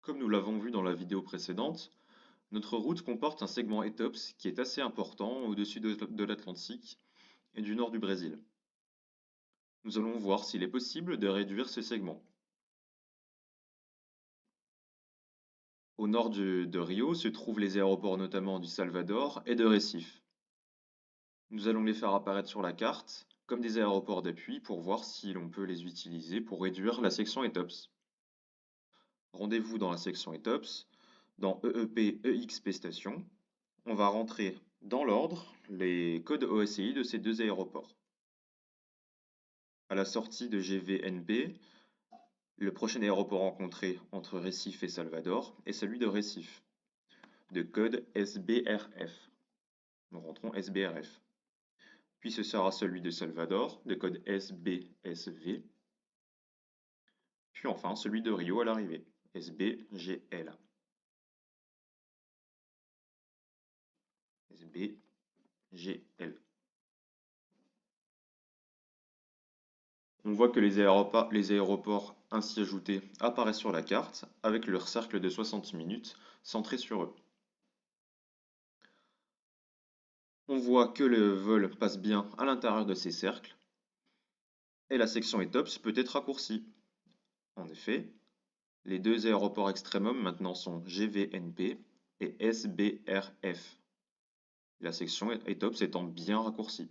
Comme nous l'avons vu dans la vidéo précédente, notre route comporte un segment ETOPS qui est assez important au-dessus de l'Atlantique et du nord du Brésil. Nous allons voir s'il est possible de réduire ce segment. Au nord de Rio se trouvent les aéroports notamment du Salvador et de Recife. Nous allons les faire apparaître sur la carte comme des aéroports d'appui pour voir si l'on peut les utiliser pour réduire la section ETOPS. Rendez-vous dans la section ETOPS, dans EEP EXP Station. On va rentrer dans l'ordre les codes OSI de ces deux aéroports. À la sortie de GVNB, le prochain aéroport rencontré entre Recife et Salvador est celui de Recife, de code SBRF. Nous rentrons SBRF. Puis ce sera celui de Salvador, de code SBSV. Puis enfin celui de Rio à l'arrivée, SBGL. SBGL. On voit que les aéroports ainsi ajoutés apparaissent sur la carte avec leur cercle de 60 minutes centré sur eux. On voit que le vol passe bien à l'intérieur de ces cercles et la section ETOPS peut être raccourcie. En effet, les deux aéroports extrêmum maintenant sont GVNP et SBRF, la section ETOPS étant bien raccourcie.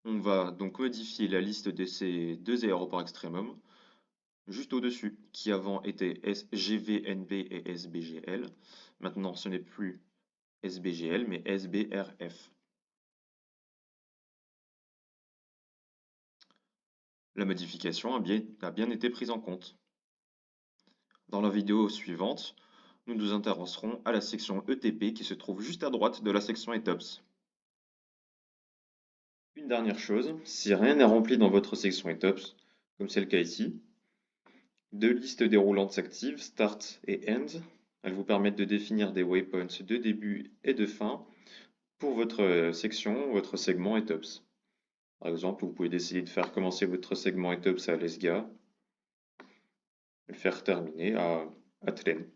On va donc modifier la liste de ces deux aéroports extrêmum juste au-dessus, qui avant était GVNB et SBGL. Maintenant, ce n'est plus SBGL, mais SBRF. La modification a bien été prise en compte. Dans la vidéo suivante, nous nous intéresserons à la section ETP qui se trouve juste à droite de la section ETOPS. Une dernière chose, si rien n'est rempli dans votre section ETOPS, comme c'est le cas ici, deux listes déroulantes s'activent, Start et End. Elles vous permettent de définir des waypoints de début et de fin pour votre section, votre segment ETOPS. Par exemple, vous pouvez décider de faire commencer votre segment ETOPS à Lesga et le faire terminer à Tlen.